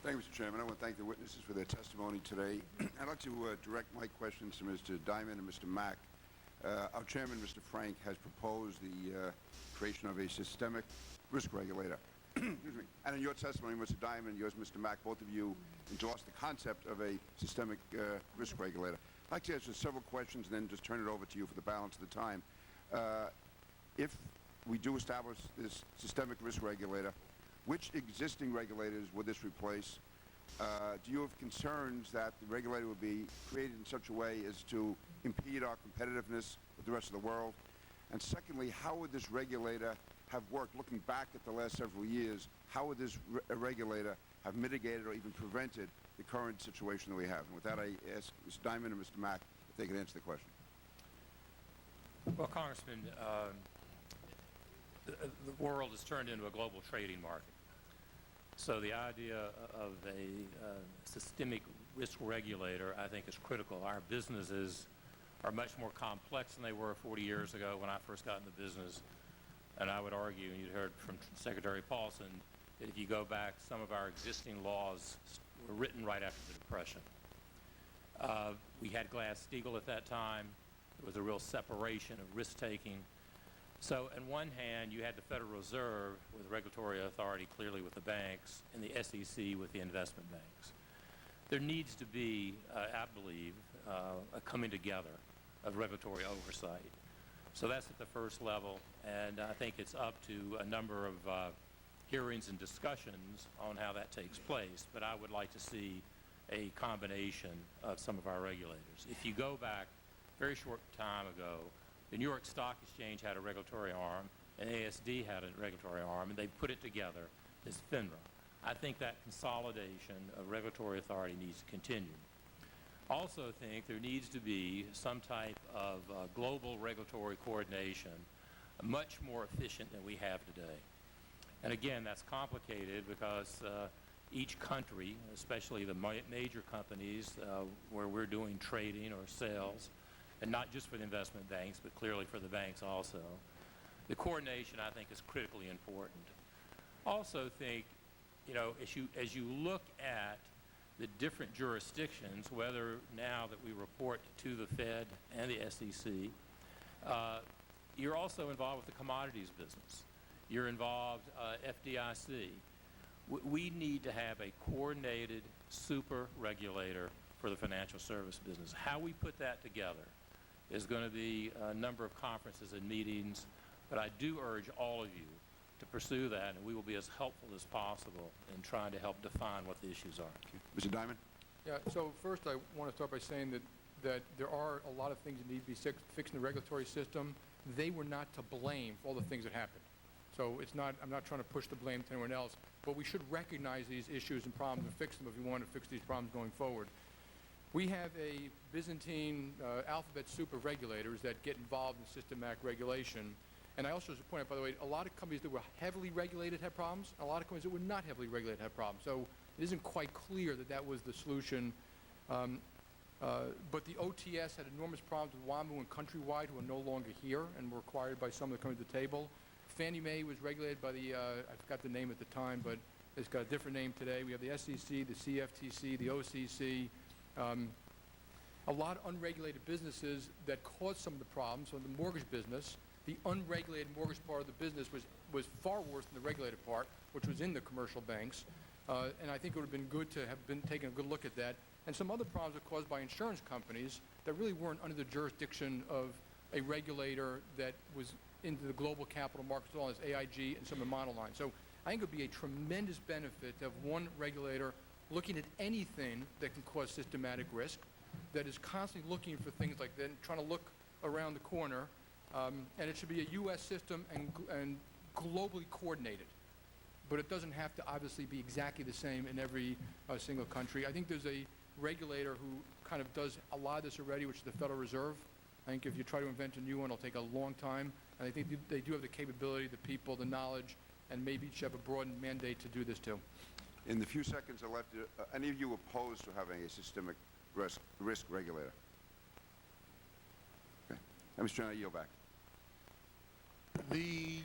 Thank you, Mr. Chairman. I want to thank the witnesses for their testimony today. I'd like to direct my questions to Mr. Diamond and Mr. Mack. Our chairman, Mr. Frank, has proposed the creation of a systemic risk regulator. Excuse me. And in your testimony, Mr. Diamond, yours, Mr. Mack, both of you endorsed the concept of a systemic risk regulator. I'd like to ask you several questions and then just turn it over to you for the balance of the time. If we do establish this systemic risk regulator, which existing regulators would this replace? Do you have concerns that the regulator would be created in such a way as to impede our competitiveness with the rest of the world? And secondly, how would this regulator have worked, looking back at the last several years, how would this regulator have mitigated or even prevented the current situation that we have? And with that, I ask Mr. Diamond and Mr. Mack if they can answer the question. Well, Congressman, the world has turned into a global trading market. So the idea of a systemic risk regulator, I think, is critical. Our businesses are much more complex than they were 40 years ago when I first got into business. And I would argue, and you heard from Secretary Paulson, that if you go back, some of our existing laws were written right after the Depression. We had Glass-Steagall at that time. There was a real separation of risk-taking. So on one hand, you had the Federal Reserve with regulatory authority clearly with the banks and the SEC with the investment banks. There needs to be, I believe, a coming together of regulatory oversight. So that's at the first level, and I think it's up to a number of hearings and discussions on how that takes place. But I would like to see a combination of some of our regulators. If you go back a very short time ago, the New York Stock Exchange had a regulatory arm, and ASD had a regulatory arm, and they put it together as FINRA. I think that consolidation of regulatory authority needs to continue. Also think there needs to be some type of global regulatory coordination, much more efficient than we have today. And again, that's complicated because each country, especially the major companies where we're doing trading or sales, and not just for the investment banks, but clearly for the banks also. The coordination, I think, is critically important. Also think, you know, as you look at the different jurisdictions, whether now that we report to the Fed and the SEC, you're also involved with the commodities business. You're involved FDIC. We need to have a coordinated super regulator for the financial service business. How we put that together is going to be a number of conferences and meetings, but I do urge all of you to pursue that, and we will be as helpful as possible in trying to help define what the issues are. Mr. Diamond? Yeah, so first I want to start by saying that there are a lot of things that need to be fixed in the regulatory system. They were not to blame for all the things that happened. So it's not, I'm not trying to push the blame to anyone else, but we should recognize these issues and problems and fix them if we want to fix these problems going forward. We have a Byzantine alphabet soup of regulators that get involved in systematic regulation. And I also should point out, by the way, a lot of companies that were heavily regulated had problems. A lot of companies that were not heavily regulated had problems. So it isn't quite clear that that was the solution. But the OTS had enormous problems with WAMU and Countrywide, who are no longer here and were acquired by some that come to the table. Fannie Mae was regulated by the, I forgot the name at the time, but it's got a different name today. We have the SEC, the CFTC, the OCC. A lot of unregulated businesses that caused some of the problems. So in the mortgage business, the unregulated mortgage part of the business was far worse than the regulated part, which was in the commercial banks. And I think it would have been good to have been taking a good look at that. And some other problems were caused by insurance companies that really weren't under the jurisdiction of a regulator that was into the global capital markets, as well as AIG and some of the monoline. So I think it would be a tremendous benefit to have one regulator looking at anything that can cause systematic risk, that is constantly looking for things like that and trying to look around the corner. And it should be a U.S. system and globally coordinated. But it doesn't have to obviously be exactly the same in every single country. I think there's a regulator who kind of does a lot of this already, which is the Federal Reserve. I think if you try to invent a new one, it'll take a long time. And I think they do have the capability, the people, the knowledge, and maybe should have a broad mandate to do this too. In the few seconds left, any of you opposed to having a systemic risk regulator? Okay. Mr. Chairman, I yield back. The